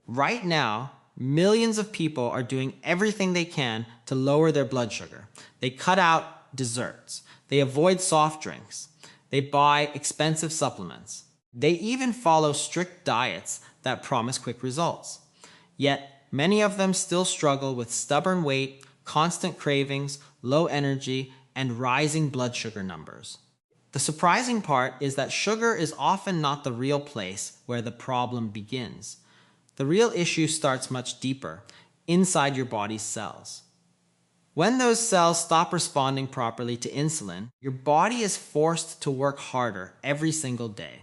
Right now, millions of people are doing everything they can to lower their blood sugar. They cut out desserts. They avoid soft drinks. They buy expensive supplements. They even follow strict diets that promise quick results. Yet, many of them still struggle with stubborn weight, constant cravings, low energy, and rising blood sugar numbers. The surprising part is that sugar is often not the real place where the problem begins. The real issue starts much deeper, inside your body's cells. When those cells stop responding properly to insulin, your body is forced to work harder every single day.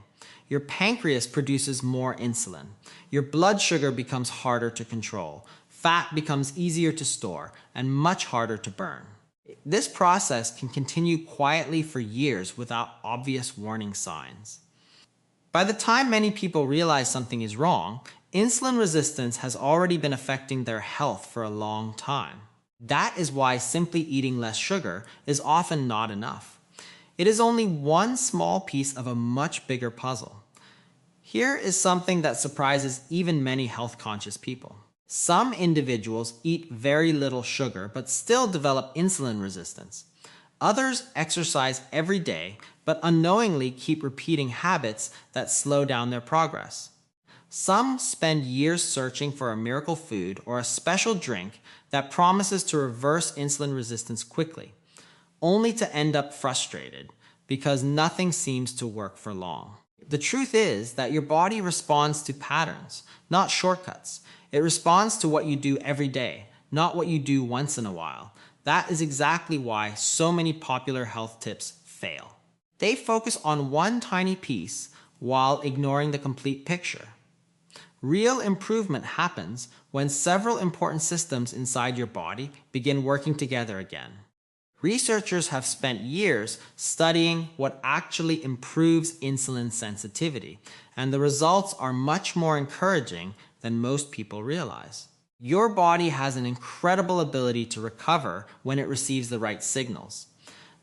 Your pancreas produces more insulin. Your blood sugar becomes harder to control. Fat becomes easier to store and much harder to burn. This process can continue quietly for years without obvious warning signs. By the time many people realize something is wrong, insulin resistance has already been affecting their health for a long time. That is why simply eating less sugar is often not enough. It is only one small piece of a much bigger puzzle. Here is something that surprises even many health-conscious people. Some individuals eat very little sugar but still develop insulin resistance. Others exercise every day but unknowingly keep repeating habits that slow down their progress. Some spend years searching for a miracle food or a special drink that promises to reverse insulin resistance quickly, only to end up frustrated because nothing seems to work for long. The truth is that your body responds to patterns, not shortcuts. It responds to what you do every day, not what you do once in a while. That is exactly why so many popular health tips fail. They focus on one tiny piece while ignoring the complete picture. Real improvement happens when several important systems inside your body begin working together again. Researchers have spent years studying what actually improves insulin sensitivity, and the results are much more encouraging than most people realize. Your body has an incredible ability to recover when it receives the right signals.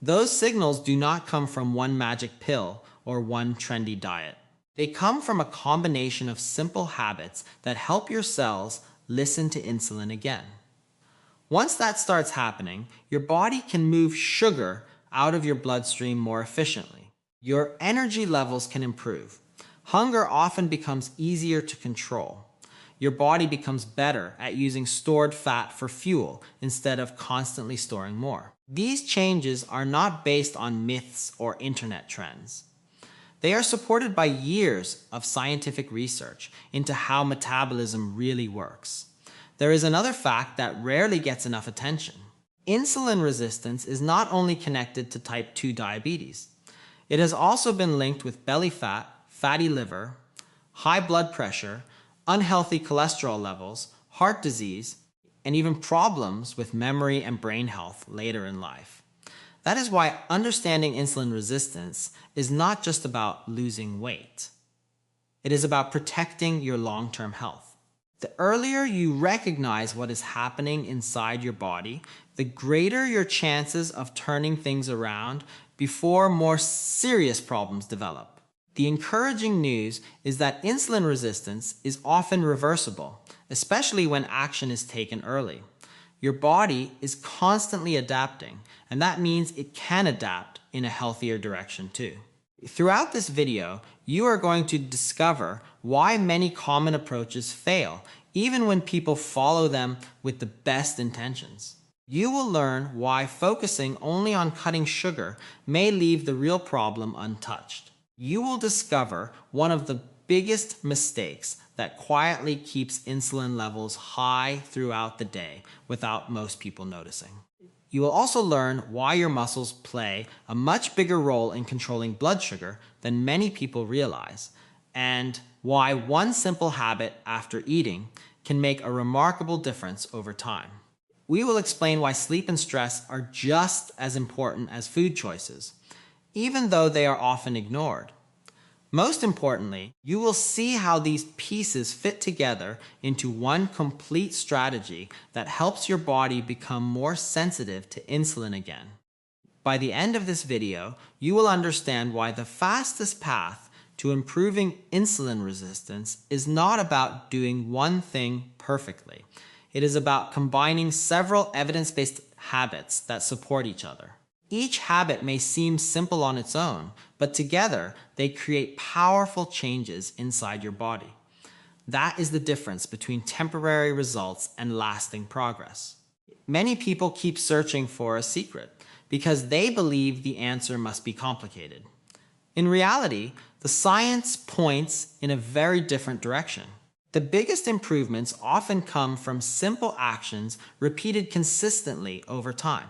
Those signals do not come from one magic pill or one trendy diet. They come from a combination of simple habits that help your cells listen to insulin again. Once that starts happening, your body can move sugar out of your bloodstream more efficiently. Your energy levels can improve. Hunger often becomes easier to control. Your body becomes better at using stored fat for fuel instead of constantly storing more. These changes are not based on myths or internet trends. They are supported by years of scientific research into how metabolism really works. There is another fact that rarely gets enough attention. Insulin resistance is not only connected to type 2 diabetes. It has also been linked with belly fat, fatty liver, high blood pressure, unhealthy cholesterol levels, heart disease, and even problems with memory and brain health later in life. That is why understanding insulin resistance is not just about losing weight. It is about protecting your long-term health. The earlier you recognize what is happening inside your body, the greater your chances of turning things around before more serious problems develop. The encouraging news is that insulin resistance is often reversible, especially when action is taken early. Your body is constantly adapting, and that means it can adapt in a healthier direction too. Throughout this video, you are going to discover why many common approaches fail, even when people follow them with the best intentions. You will learn why focusing only on cutting sugar may leave the real problem untouched. You will discover one of the biggest mistakes that quietly keeps insulin levels high throughout the day without most people noticing. You will also learn why your muscles play a much bigger role in controlling blood sugar than many people realize, and why one simple habit after eating can make a remarkable difference over time. We will explain why sleep and stress are just as important as food choices, even though they are often ignored. Most importantly, you will see how these pieces fit together into one complete strategy that helps your body become more sensitive to insulin again. By the end of this video, you will understand why the fastest path to improving insulin resistance is not about doing one thing perfectly. It is about combining several evidence-based habits that support each other. Each habit may seem simple on its own, but together they create powerful changes inside your body. That is the difference between temporary results and lasting progress. Many people keep searching for a secret because they believe the answer must be complicated. In reality, the science points in a very different direction. The biggest improvements often come from simple actions repeated consistently over time.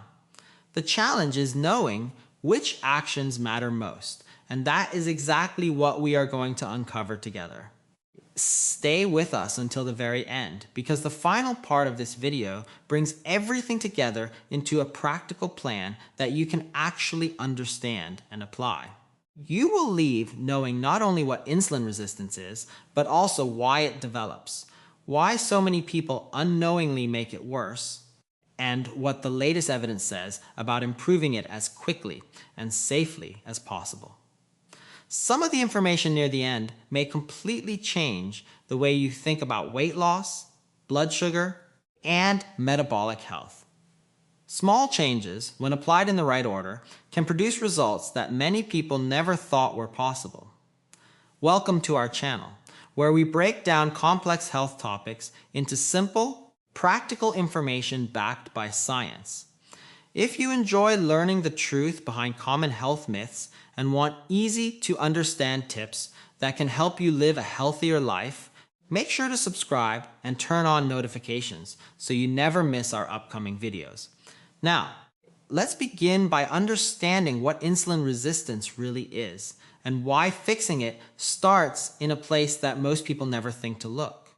The challenge is knowing which actions matter most, and that is exactly what we are going to uncover together. Stay with us until the very end, because the final part of this video brings everything together into a practical plan that you can actually understand and apply. You will leave knowing not only what insulin resistance is, but also why it develops, why so many people unknowingly make it worse, and what the latest evidence says about improving it as quickly and safely as possible. Some of the information near the end may completely change the way you think about weight loss, blood sugar, and metabolic health. Small changes, when applied in the right order, can produce results that many people never thought were possible. Welcome to our channel, where we break down complex health topics into simple, practical information backed by science. If you enjoy learning the truth behind common health myths and want easy to understand tips that can help you live a healthier life, make sure to subscribe and turn on notifications so you never miss our upcoming videos. Now, let's begin by understanding what insulin resistance really is and why fixing it starts in a place that most people never think to look.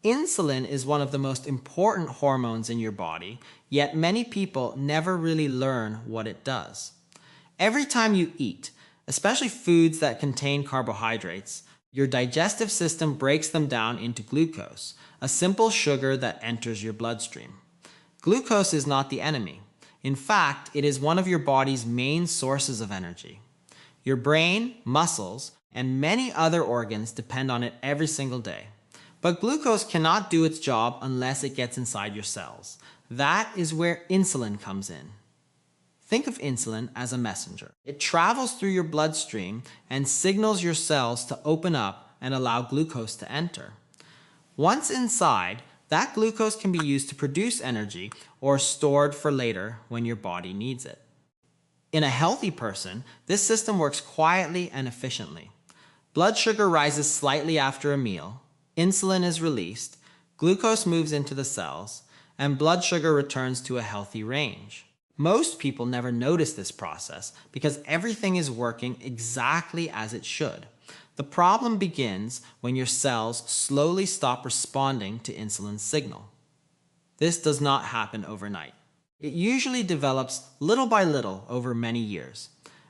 Insulin is one of the most important hormones in your body, yet many people never really learn what it does. Every time you eat, especially foods that contain carbohydrates, your digestive system breaks them down into glucose, a simple sugar that enters your bloodstream. Glucose is not the enemy. In fact, it is one of your body's main sources of energy. Your brain, muscles, and many other organs depend on it every single day. But glucose cannot do its job unless it gets inside your cells. That is where insulin comes in. Think of insulin as a messenger. It travels through your bloodstream and signals your cells to open up and allow glucose to enter. Once inside, that glucose can be used to produce energy or stored for later when your body needs it. In a healthy person, this system works quietly and efficiently. Blood sugar rises slightly after a meal, insulin is released, glucose moves into the cells, and blood sugar returns to a healthy range. Most people never notice this process because everything is working exactly as it should. The problem begins when your cells slowly stop responding to insulin's signal. This does not happen overnight. It usually develops little by little over many years.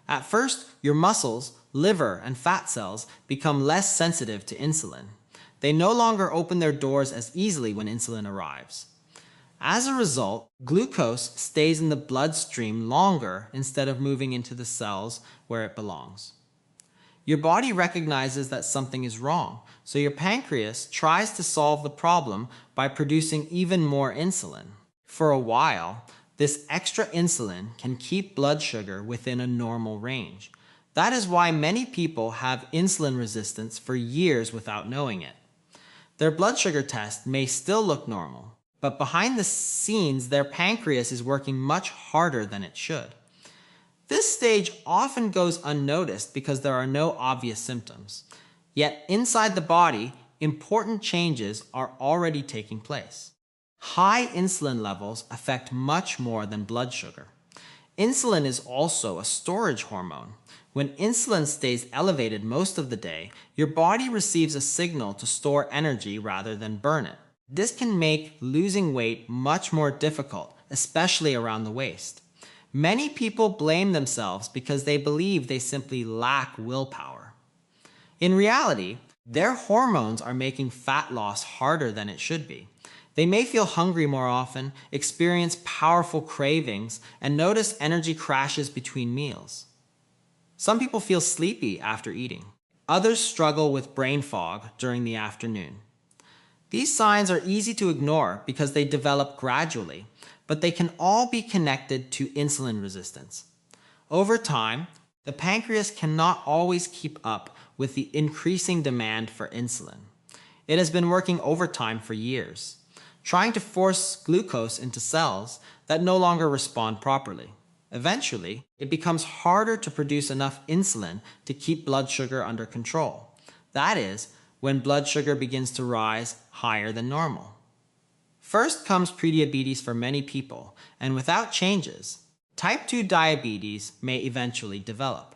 At first, your muscles, liver, and fat cells become less sensitive to insulin. They no longer open their doors as easily when insulin arrives. As a result, glucose stays in the bloodstream longer instead of moving into the cells where it belongs. Your body recognizes that something is wrong, so your pancreas tries to solve the problem by producing even more insulin. For a while, this extra insulin can keep blood sugar within a normal range. That is why many people have insulin resistance for years without knowing it. Their blood sugar test may still look normal, but behind the scenes, their pancreas is working much harder than it should. This stage often goes unnoticed because there are no obvious symptoms. Yet inside the body, important changes are already taking place. High insulin levels affect much more than blood sugar. Insulin is also a storage hormone. When insulin stays elevated most of the day, your body receives a signal to store energy rather than burn it. This can make losing weight much more difficult, especially around the waist. Many people blame themselves because they believe they simply lack willpower. In reality, their hormones are making fat loss harder than it should be. They may feel hungry more often, experience powerful cravings, and notice energy crashes between meals. Some people feel sleepy after eating. Others struggle with brain fog during the afternoon. These signs are easy to ignore because they develop gradually, but they can all be connected to insulin resistance. Over time, the pancreas cannot always keep up with the increasing demand for insulin. It has been working overtime for years, trying to force glucose into cells that no longer respond properly. Eventually, it becomes harder to produce enough insulin to keep blood sugar under control. That is, when blood sugar begins to rise higher than normal. First comes prediabetes for many people, and without changes, type 2 diabetes may eventually develop.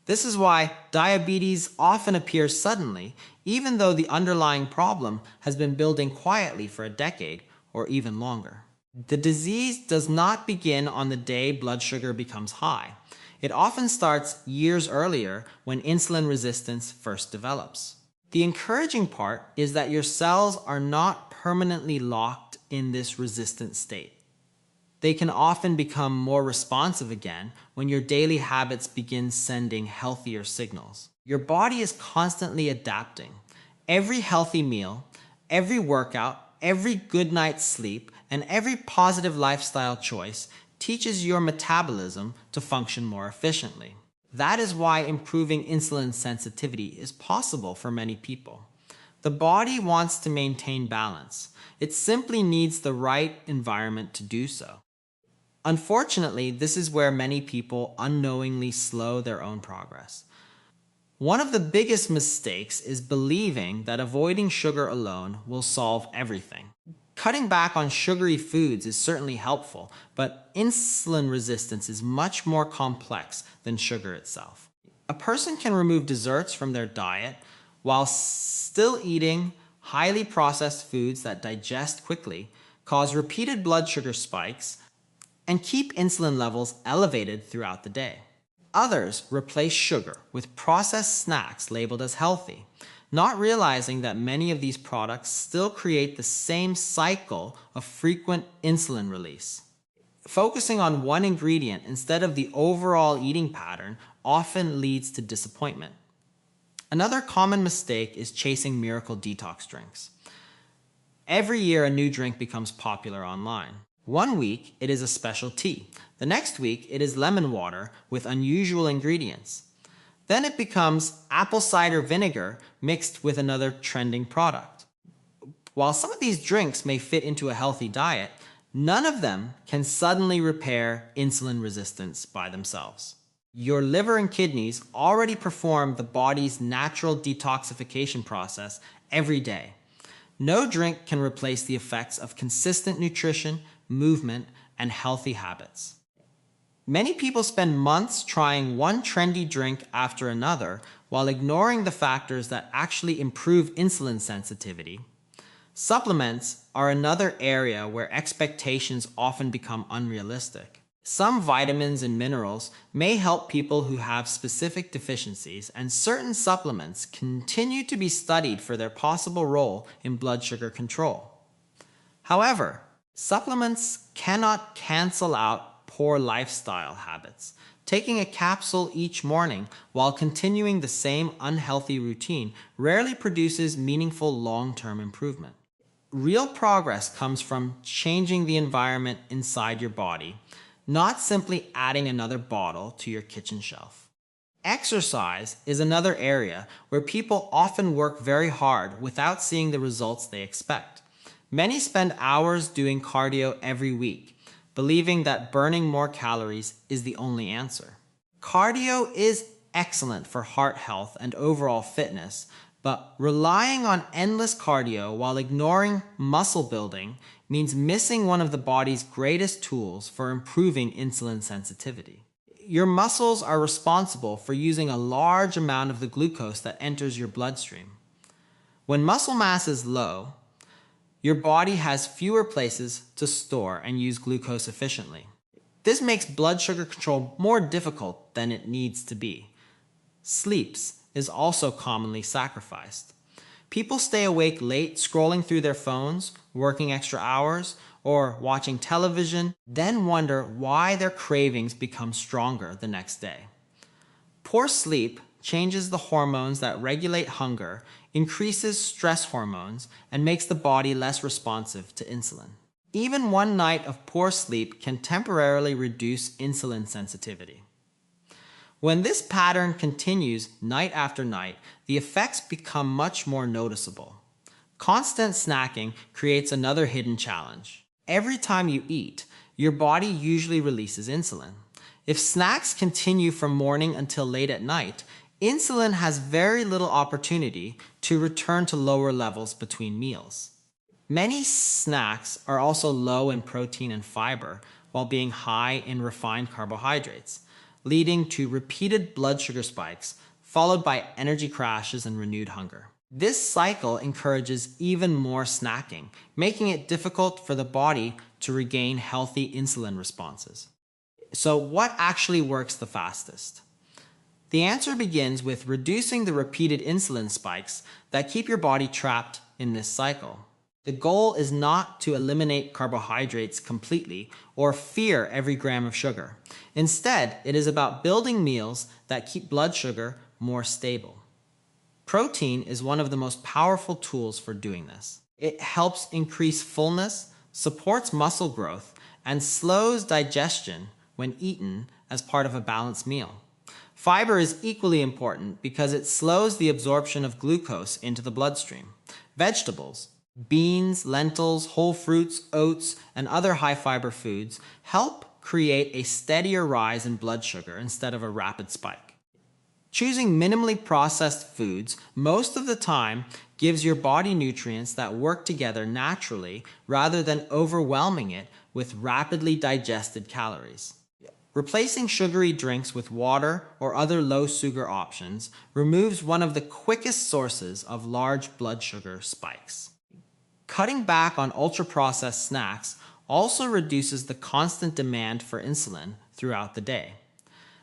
This is why diabetes often appears suddenly, even though the underlying problem has been building quietly for a decade or even longer. The disease does not begin on the day blood sugar becomes high. It often starts years earlier when insulin resistance first develops. The encouraging part is that your cells are not permanently locked in this resistant state. They can often become more responsive again when your daily habits begin sending healthier signals. Your body is constantly adapting. Every healthy meal, every workout, every good night's sleep, and every positive lifestyle choice teaches your metabolism to function more efficiently. That is why improving insulin sensitivity is possible for many people. The body wants to maintain balance. It simply needs the right environment to do so. Unfortunately, this is where many people unknowingly slow their own progress. One of the biggest mistakes is believing that avoiding sugar alone will solve everything. Cutting back on sugary foods is certainly helpful, but insulin resistance is much more complex than sugar itself. A person can remove desserts from their diet while still eating highly processed foods that digest quickly, cause repeated blood sugar spikes, and keep insulin levels elevated throughout the day. Others replace sugar with processed snacks labeled as healthy, not realizing that many of these products still create the same cycle of frequent insulin release. Focusing on one ingredient instead of the overall eating pattern often leads to disappointment. Another common mistake is chasing miracle detox drinks. Every year a new drink becomes popular online. One week it is a special tea. The next week it is lemon water with unusual ingredients. Then it becomes apple cider vinegar mixed with another trending product. While some of these drinks may fit into a healthy diet, none of them can suddenly repair insulin resistance by themselves. Your liver and kidneys already perform the body's natural detoxification process every day. No drink can replace the effects of consistent nutrition, movement, and healthy habits. Many people spend months trying one trendy drink after another while ignoring the factors that actually improve insulin sensitivity. Supplements are another area where expectations often become unrealistic. Some vitamins and minerals may help people who have specific deficiencies, and certain supplements continue to be studied for their possible role in blood sugar control. However, supplements cannot cancel out poor lifestyle habits. Taking a capsule each morning while continuing the same unhealthy routine rarely produces meaningful long-term improvement. Real progress comes from changing the environment inside your body, not simply adding another bottle to your kitchen shelf. Exercise is another area where people often work very hard without seeing the results they expect. Many spend hours doing cardio every week, believing that burning more calories is the only answer. Cardio is excellent for heart health and overall fitness, but relying on endless cardio while ignoring muscle building means missing one of the body's greatest tools for improving insulin sensitivity. Your muscles are responsible for using a large amount of the glucose that enters your bloodstream. When muscle mass is low, your body has fewer places to store and use glucose efficiently. This makes blood sugar control more difficult than it needs to be. Sleep is also commonly sacrificed. People stay awake late scrolling through their phones, working extra hours, or watching television, then wonder why their cravings become stronger the next day. Poor sleep changes the hormones that regulate hunger, increases stress hormones, and makes the body less responsive to insulin. Even one night of poor sleep can temporarily reduce insulin sensitivity. When this pattern continues night after night, the effects become much more noticeable. Constant snacking creates another hidden challenge. Every time you eat, your body usually releases insulin. If snacks continue from morning until late at night, insulin has very little opportunity to return to lower levels between meals. Many snacks are also low in protein and fiber while being high in refined carbohydrates, leading to repeated blood sugar spikes followed by energy crashes and renewed hunger. This cycle encourages even more snacking, making it difficult for the body to regain healthy insulin responses. So what actually works the fastest? The answer begins with reducing the repeated insulin spikes that keep your body trapped in this cycle. The goal is not to eliminate carbohydrates completely or fear every gram of sugar. Instead, it is about building meals that keep blood sugar more stable. Protein is one of the most powerful tools for doing this. It helps increase fullness, supports muscle growth, and slows digestion when eaten as part of a balanced meal. Fiber is equally important because it slows the absorption of glucose into the bloodstream. Vegetables, beans, lentils, whole fruits, oats, and other high-fiber foods help create a steadier rise in blood sugar instead of a rapid spike. Choosing minimally processed foods most of the time gives your body nutrients that work together naturally rather than overwhelming it with rapidly digested calories. Replacing sugary drinks with water or other low-sugar options removes one of the quickest sources of large blood sugar spikes. Cutting back on ultra-processed snacks also reduces the constant demand for insulin throughout the day.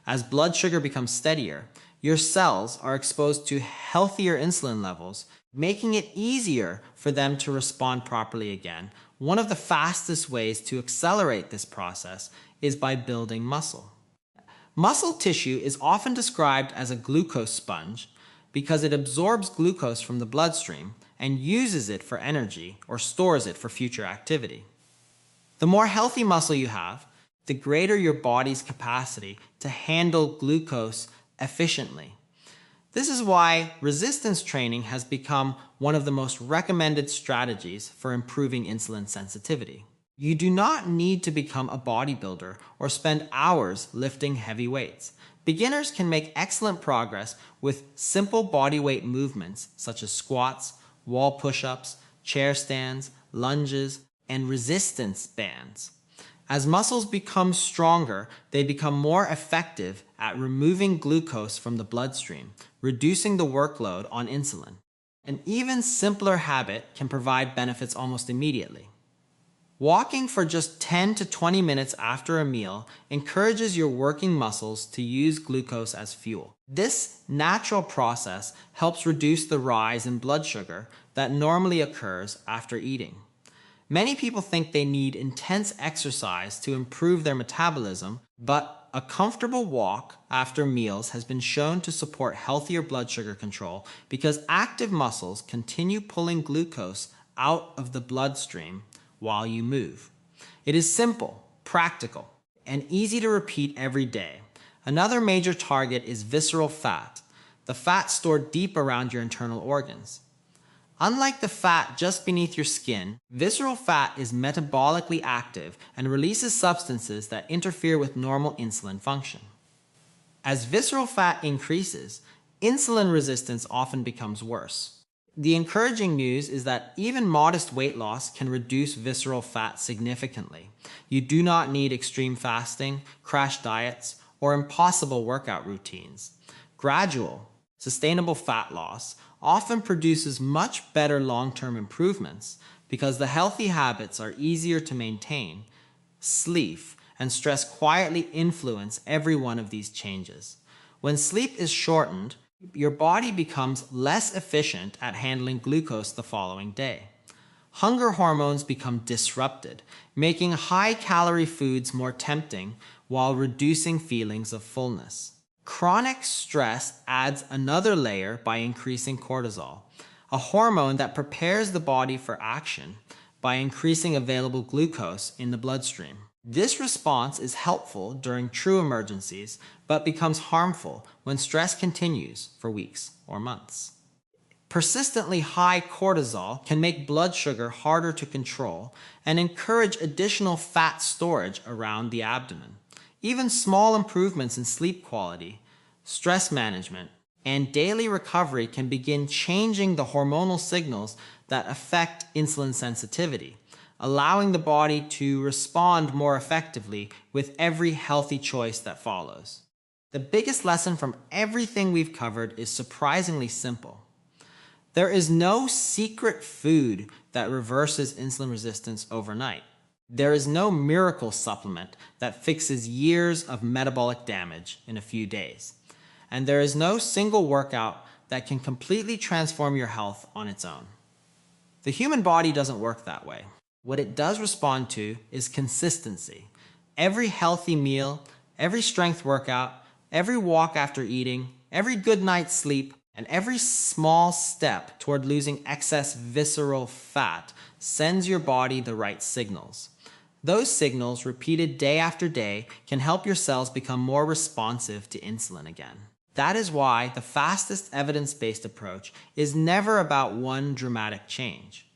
As blood sugar becomes steadier, your cells are exposed to healthier insulin levels, making it easier for them to respond properly again. One of the fastest ways to accelerate this process is by building muscle. Muscle tissue is often described as a glucose sponge because it absorbs glucose from the bloodstream and uses it for energy or stores it for future activity. The more healthy muscle you have, the greater your body's capacity to handle glucose efficiently. This is why resistance training has become one of the most recommended strategies for improving insulin sensitivity. You do not need to become a bodybuilder or spend hours lifting heavy weights. Beginners can make excellent progress with simple bodyweight movements such as squats, wall push-ups, chair stands, lunges, and resistance bands. As muscles become stronger, they become more effective at removing glucose from the bloodstream, reducing the workload on insulin. An even simpler habit can provide benefits almost immediately. Walking for just 10 to 20 minutes after a meal encourages your working muscles to use glucose as fuel. This natural process helps reduce the rise in blood sugar that normally occurs after eating. Many people think they need intense exercise to improve their metabolism, but a comfortable walk after meals has been shown to support healthier blood sugar control because active muscles continue pulling glucose out of the bloodstream while you move. It is simple, practical, and easy to repeat every day. Another major target is visceral fat, the fat stored deep around your internal organs. Unlike the fat just beneath your skin, visceral fat is metabolically active and releases substances that interfere with normal insulin function. As visceral fat increases, insulin resistance often becomes worse. The encouraging news is that even modest weight loss can reduce visceral fat significantly. You do not need extreme fasting, crash diets, or impossible workout routines. Gradual, sustainable fat loss often produces much better long-term improvements because the healthy habits are easier to maintain. Sleep and stress quietly influence every one of these changes. When sleep is shortened, your body becomes less efficient at handling glucose the following day. Hunger hormones become disrupted, making high-calorie foods more tempting while reducing feelings of fullness. Chronic stress adds another layer by increasing cortisol, a hormone that prepares the body for action by increasing available glucose in the bloodstream. This response is helpful during true emergencies, but becomes harmful when stress continues for weeks or months. Persistently high cortisol can make blood sugar harder to control and encourage additional fat storage around the abdomen. Even small improvements in sleep quality, stress management, and daily recovery can begin changing the hormonal signals that affect insulin sensitivity, allowing the body to respond more effectively with every healthy choice that follows. The biggest lesson from everything we've covered is surprisingly simple. There is no secret food that reverses insulin resistance overnight. There is no miracle supplement that fixes years of metabolic damage in a few days. And there is no single workout that can completely transform your health on its own. The human body doesn't work that way. What it does respond to is consistency. Every healthy meal, every strength workout, every walk after eating, every good night's sleep, and every small step toward losing excess visceral fat sends your body the right signals. Those signals, repeated day after day, can help your cells become more responsive to insulin again. That is why the fastest evidence-based approach is never about one dramatic change.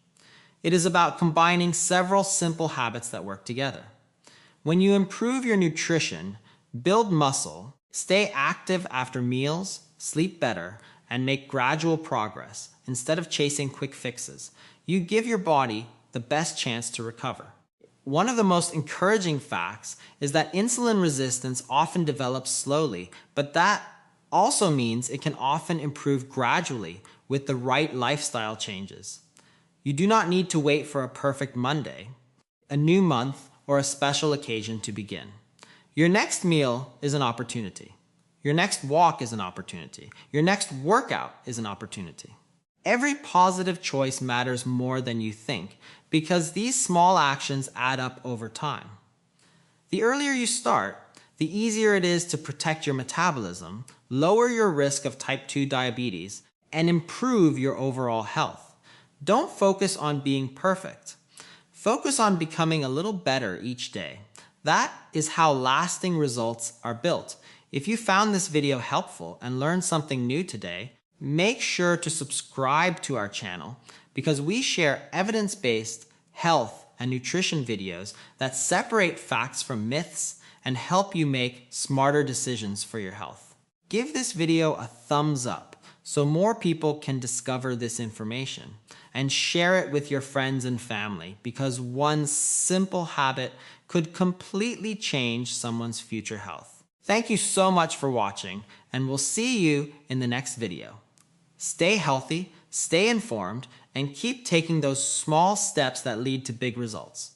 It is about combining several simple habits that work together. When you improve your nutrition, build muscle, stay active after meals, sleep better, and make gradual progress instead of chasing quick fixes, you give your body the best chance to recover. One of the most encouraging facts is that insulin resistance often develops slowly, but that also means it can often improve gradually with the right lifestyle changes. You do not need to wait for a perfect Monday, a new month, or a special occasion to begin. Your next meal is an opportunity. Your next walk is an opportunity. Your next workout is an opportunity. Every positive choice matters more than you think because these small actions add up over time. The earlier you start, the easier it is to protect your metabolism, lower your risk of type 2 diabetes, and improve your overall health. Don't focus on being perfect. Focus on becoming a little better each day. That is how lasting results are built. If you found this video helpful and learned something new today, make sure to subscribe to our channel because we share evidence-based health and nutrition videos that separate facts from myths and help you make smarter decisions for your health. Give this video a thumbs up so more people can discover this information, and share it with your friends and family because one simple habit could completely change someone's future health. Thank you so much for watching, and we'll see you in the next video. Stay healthy, stay informed, and keep taking those small steps that lead to big results.